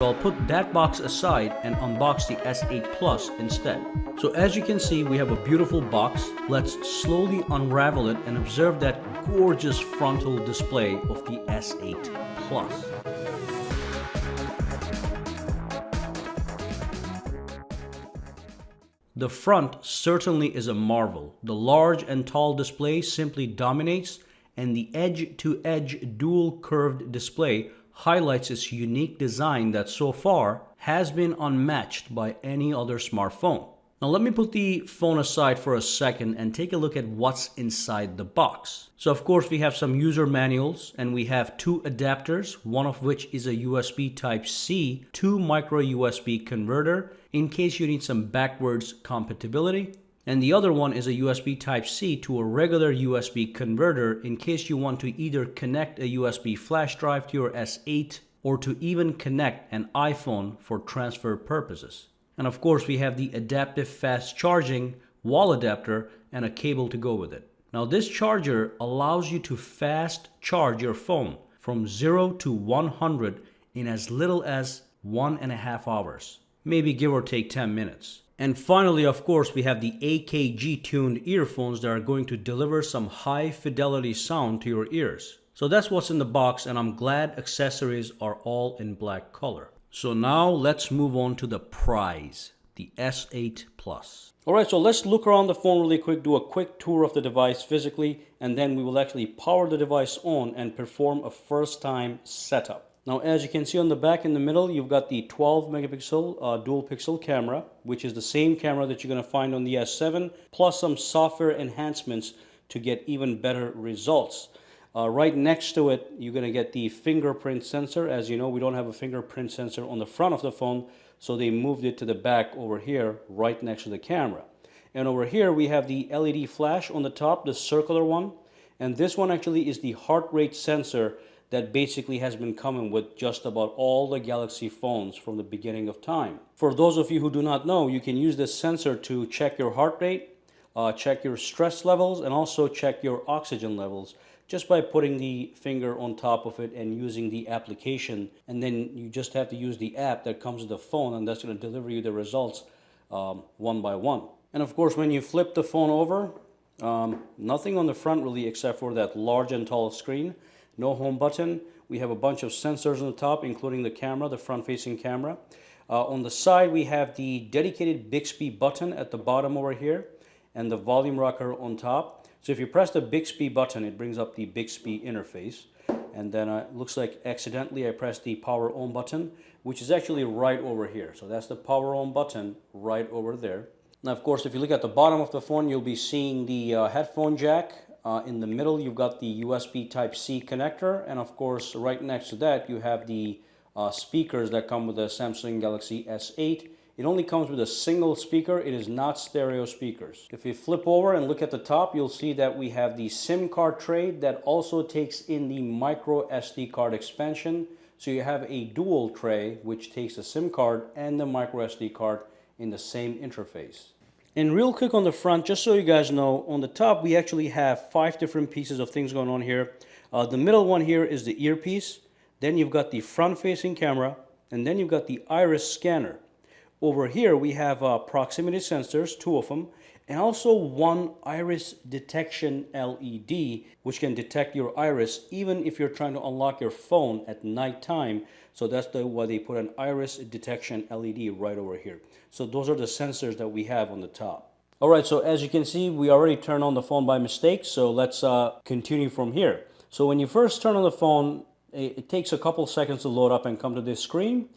I'll put that box aside and unbox the S8 Plus instead. So as you can see, we have a beautiful box. Let's slowly unravel it and observe that gorgeous frontal display of the S8 Plus. The front certainly is a marvel. The large and tall display simply dominates, and the edge-to-edge dual curved display highlights its unique design that so far has been unmatched by any other smartphone. Now let me put the phone aside for a second and take a look at what's inside the box. So of course we have some user manuals, and we have two adapters, one of which is a USB Type-C to micro USB converter in case you need some backwards compatibility. And the other one is a USB Type-C to a regular USB converter in case you want to either connect a USB flash drive to your S8 or to even connect an iPhone for transfer purposes. And of course we have the adaptive fast charging wall adapter and a cable to go with it. Now this charger allows you to fast charge your phone from 0 to 100 in as little as 1.5 hours, maybe give or take 10 minutes. And finally, of course, we have the AKG tuned earphones that are going to deliver some high fidelity sound to your ears. So that's what's in the box, and I'm glad accessories are all in black color. So now let's move on to the prize, the S8 Plus. Alright, so let's look around the phone really quick, do a quick tour of the device physically, and then we will actually power the device on and perform a first time setup. Now as you can see on the back in the middle, you've got the 12 megapixel dual pixel camera, which is the same camera that you're going to find on the S7, plus some software enhancements to get even better results. Right next to it, you're going to get the fingerprint sensor. As you know, we don't have a fingerprint sensor on the front of the phone, so they moved it to the back over here, right next to the camera. And over here, we have the LED flash on the top, the circular one. And this one actually is the heart rate sensor that basically has been coming with just about all the Galaxy phones from the beginning of time. For those of you who do not know, you can use this sensor to check your heart rate, check your stress levels, and also check your oxygen levels just by putting the finger on top of it and using the application. And then you just have to use the app that comes with the phone, and that's going to deliver you the results one by one. And of course, when you flip the phone over, nothing on the front really except for that large and tall screen. No home button. We have a bunch of sensors on the top, including the camera, the front-facing camera. On the side, we have the dedicated Bixby button at the bottom over here, and the volume rocker on top. So if you press the Bixby button, it brings up the Bixby interface. And then it looks like accidentally I pressed the power on button, which is actually right over here. So that's the power on button right over there. Now, of course, if you look at the bottom of the phone, you'll be seeing the headphone jack. In the middle, you've got the USB Type-C connector, and of course, right next to that, you have the speakers that come with the Samsung Galaxy S8. It only comes with a single speaker. It is not stereo speakers. If you flip over and look at the top, you'll see that we have the SIM card tray that also takes in the micro SD card expansion. So you have a dual tray, which takes the SIM card and the micro SD card in the same interface. And real quick on the front, just so you guys know, on the top we actually have 5 different pieces of things going on here. The middle one here is the earpiece. Then you've got the front-facing camera, and then you've got the iris scanner. Over here we have proximity sensors, 2 of them, and also one iris detection LED, which can detect your iris even if you're trying to unlock your phone at night time. So that's why they put an iris detection LED right over here. So those are the sensors that we have on the top. Alright, so as you can see, we already turned on the phone by mistake, so let's continue from here. So when you first turn on the phone, it takes a couple seconds to load up and come to this screen.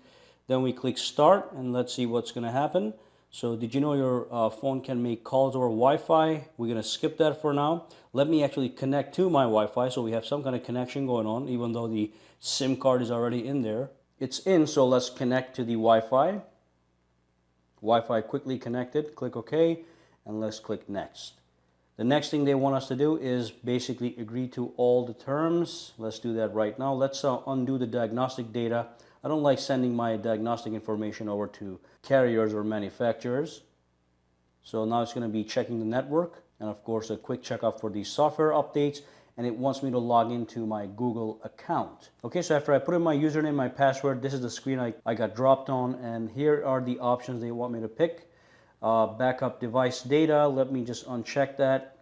Then we click start, and let's see what's going to happen. So did you know your phone can make calls over Wi-Fi? We're going to skip that for now. Let me actually connect to my Wi-Fi so we have some kind of connection going on, even though the SIM card is already in there. It's in, so let's connect to the Wi-Fi. Wi-Fi quickly connected. Click OK, and let's click next. The next thing they want us to do is basically agree to all the terms. Let's do that right now. Let's undo the diagnostic data. I don't like sending my diagnostic information over to carriers or manufacturers. So now it's going to be checking the network, and of course a quick checkup for the software updates, and it wants me to log into my Google account. Okay, so after I put in my username, my password, this is the screen I got dropped on, and here are the options they want me to pick. Backup device data, let me just uncheck that.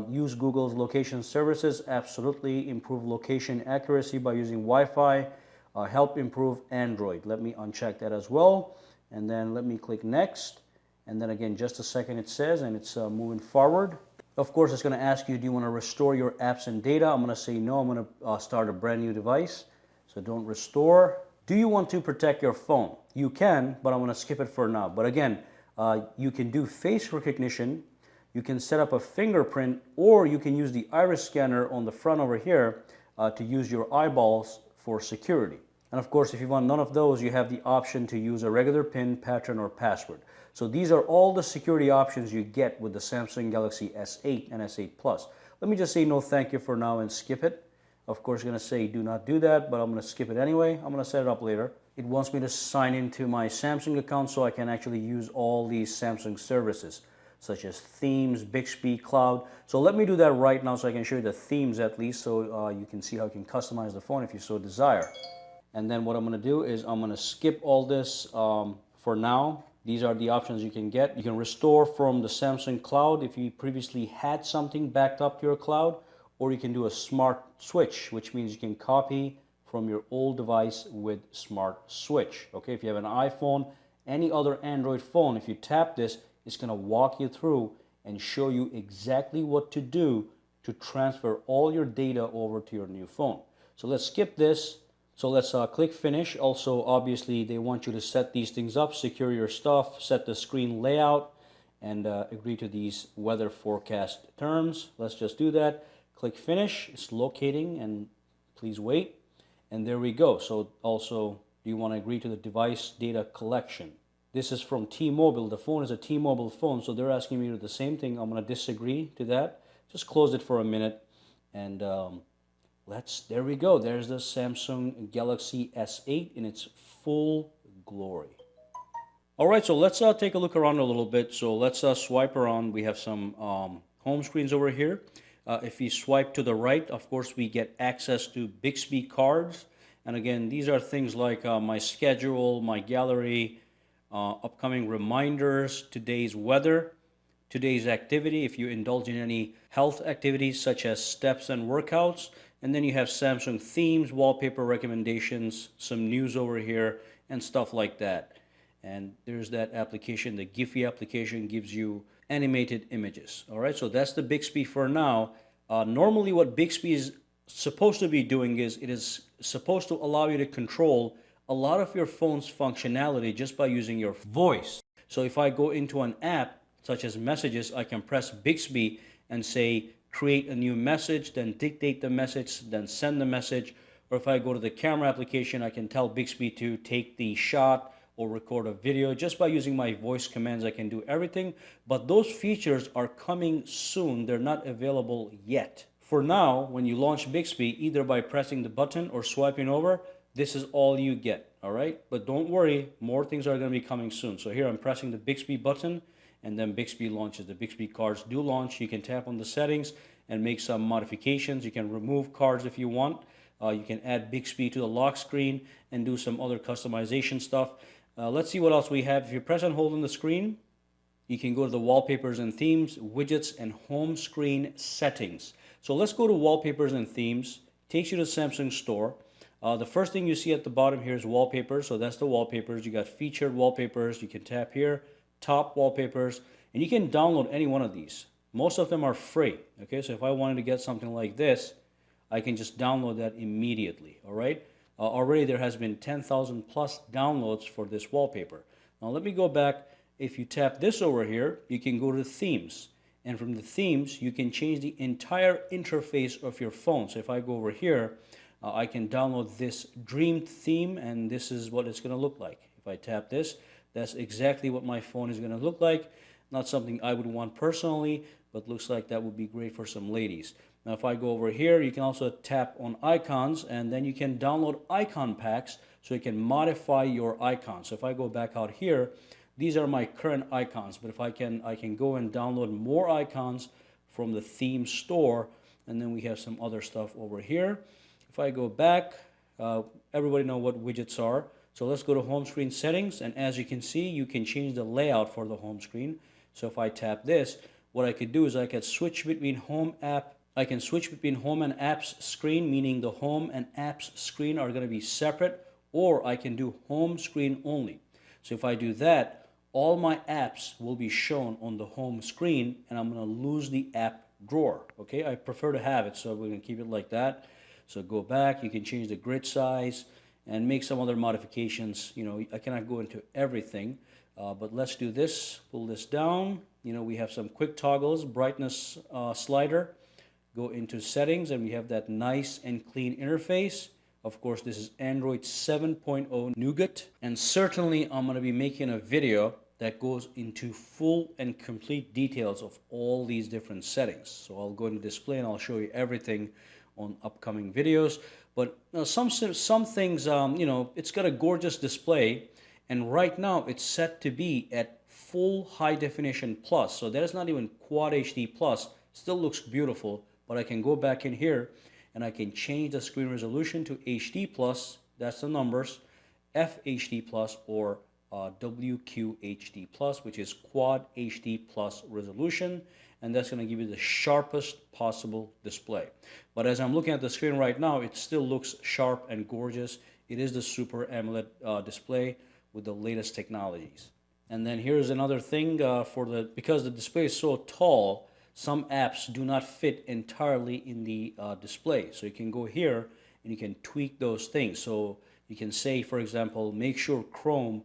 Use Google's location services, absolutely. Improve location accuracy by using Wi-Fi. Help improve Android, let me uncheck that as well. And then let me click next. And then again, just a second it says, and it's moving forward. Of course, it's going to ask you, do you want to restore your apps and data? I'm going to say no, I'm going to start a brand new device. So don't restore. Do you want to protect your phone? You can, but I'm going to skip it for now. But again, you can do face recognition. You can set up a fingerprint, or you can use the iris scanner on the front over here to use your eyeballs for security. And of course, if you want none of those, you have the option to use a regular PIN, pattern, or password. So these are all the security options you get with the Samsung Galaxy S8 and S8 Plus. Let me just say no thank you for now and skip it. Of course, you're going to say do not do that, but I'm going to skip it anyway. I'm going to set it up later. It wants me to sign into my Samsung account so I can actually use all these Samsung services, such as themes, Bixby, Cloud. So let me do that right now so I can show you the themes at least, so you can see how you can customize the phone if you so desire. And then what I'm going to do is I'm going to skip all this for now. These are the options you can get. You can restore from the Samsung Cloud if you previously had something backed up to your cloud, or you can do a smart switch, which means you can copy from your old device with smart switch. Okay, if you have an iPhone, any other Android phone, if you tap this, it's going to walk you through and show you exactly what to do to transfer all your data over to your new phone. So let's skip this. So let's click finish. Also, obviously, they want you to set these things up, secure your stuff, set the screen layout, and agree to these weather forecast terms. Let's just do that. Click finish. It's locating, and please wait. And there we go. So also, do you want to agree to the device data collection? This is from T-Mobile. The phone is a T-Mobile phone, so they're asking me to do the same thing. I'm going to disagree to that. Just close it for a minute, and there we go. There's the Samsung Galaxy S8 in its full glory. All right, so let's take a look around a little bit. So let's swipe around. We have some home screens over here. If we swipe to the right, of course, we get access to Bixby cards. And again, these are things like my schedule, my gallery, upcoming reminders, today's weather, today's activity, if you indulge in any health activities such as steps and workouts. And then you have Samsung themes, wallpaper recommendations, some news over here, and stuff like that. And there's that application, the Giphy application gives you animated images. All right, so that's the Bixby for now. Normally what Bixby is supposed to be doing is it is supposed to allow you to control a lot of your phone's functionality just by using your voice. So if I go into an app such as Messages, I can press Bixby and say create a new message, then dictate the message, then send the message. Or if I go to the camera application, I can tell Bixby to take the shot or record a video. Just by using my voice commands, I can do everything. But those features are coming soon. They're not available yet. For now, when you launch Bixby, either by pressing the button or swiping over, this is all you get, all right? But don't worry, more things are going to be coming soon. So here I'm pressing the Bixby button, and then Bixby launches. The Bixby cards do launch. You can tap on the settings and make some modifications. You can remove cards if you want. You can add Bixby to the lock screen and do some other customization stuff. Let's see what else we have. If you press and hold on the screen, you can go to the wallpapers and themes, widgets, and home screen settings. So let's go to wallpapers and themes. Takes you to Samsung Store. The first thing you see at the bottom here is wallpapers. So that's the wallpapers. You got featured wallpapers. You can tap here. Top wallpapers, and you can download any one of these. Most of them are free. Okay, so if I wanted to get something like this, I can just download that immediately. All right, already there has been 10,000 plus downloads for this wallpaper. Now let me go back. If you tap this over here, you can go to themes, and from the themes you can change the entire interface of your phone. So if I go over here, I can download this Dream theme, and this is what it's going to look like. If I tap this, that's exactly what my phone is going to look like. Not something I would want personally, but looks like that would be great for some ladies. Now if I go over here, you can also tap on icons, and then you can download icon packs so you can modify your icons. So if I go back out here, these are my current icons, but if I can go and download more icons from the theme store, and then we have some other stuff over here. If I go back, everybody know what widgets are. So let's go to home screen settings, and as you can see, you can change the layout for the home screen. So if I tap this, what I could do is I can switch between home and apps screen, meaning the home and apps screen are going to be separate, or I can do home screen only. So if I do that, all my apps will be shown on the home screen, and I'm going to lose the app drawer. Okay, I prefer to have it, so we're going to keep it like that. So go back, you can change the grid size and make some other modifications. You know, I cannot go into everything, but let's do this. Pull this down. You know, we have some quick toggles, brightness slider. Go into settings, and we have that nice and clean interface. Of course, this is Android 7.0 Nougat, and certainly I'm going to be making a video that goes into full and complete details of all these different settings. So I'll go into display and I'll show you everything on upcoming videos. But some things, you know, it's got a gorgeous display, and right now it's set to be at full high definition plus. So that is not even quad HD plus. Still looks beautiful, but I can go back in here and I can change the screen resolution to HD plus. That's the numbers, FHD plus, or WQHD plus, which is quad HD plus resolution, and that's going to give you the sharpest possible display. But as I'm looking at the screen right now, it still looks sharp and gorgeous. It is the Super AMOLED display with the latest technologies. And then here's another thing because the display is so tall, some apps do not fit entirely in the display. So you can go here and you can tweak those things. So you can say, for example, make sure Chrome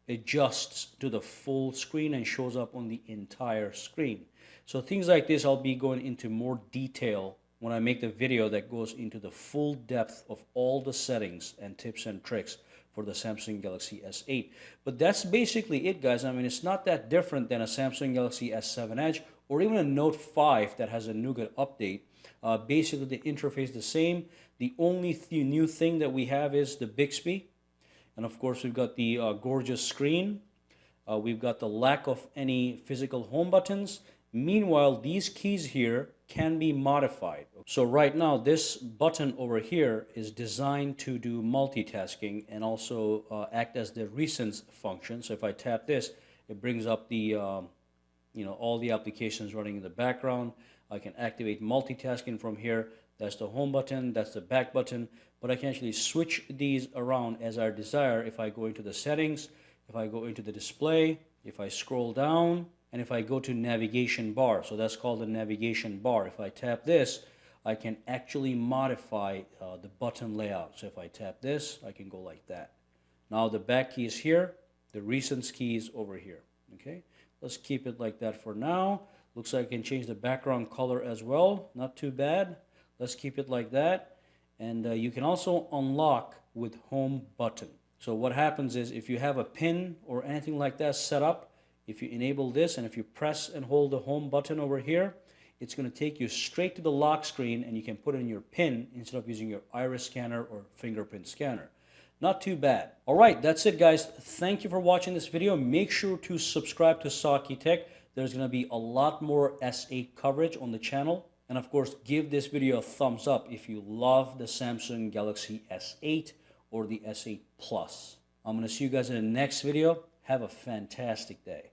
adjusts to the full screen and shows up on the entire screen. So things like this, I'll be going into more detail when I make the video that goes into the full depth of all the settings and tips and tricks for the Samsung Galaxy S8. But that's basically it, guys. I mean, it's not that different than a Samsung Galaxy S7 Edge or even a Note 5 that has a Nougat update. Basically, the interface is the same. The only new thing that we have is the Bixby. And of course, we've got the gorgeous screen. We've got the lack of any physical home buttons. Meanwhile, these keys here can be modified. So right now, this button over here is designed to do multitasking and also act as the recents function. So if I tap this, it brings up the you know, all the applications running in the background. I can activate multitasking from here. That's the home button, that's the back button, but I can actually switch these around as I desire if I go into the settings, if I go into the display, if I scroll down, and if I go to navigation bar. So that's called the navigation bar. If I tap this, I can actually modify the button layout. So if I tap this, I can go like that. Now the back key is here, the recents key is over here. Okay, let's keep it like that for now. Looks like I can change the background color as well. Not too bad. Let's keep it like that. And you can also unlock with home button. So what happens is if you have a pin or anything like that set up, if you enable this and if you press and hold the home button over here, it's going to take you straight to the lock screen, and you can put in your pin instead of using your iris scanner or fingerprint scanner. Not too bad. All right, that's it, guys. Thank you for watching this video. Make sure to subscribe to Saki Tech. There's going to be a lot more S8 coverage on the channel. And of course, give this video a thumbs up if you love the Samsung Galaxy S8 or the S8 Plus. I'm going to see you guys in the next video. Have a fantastic day.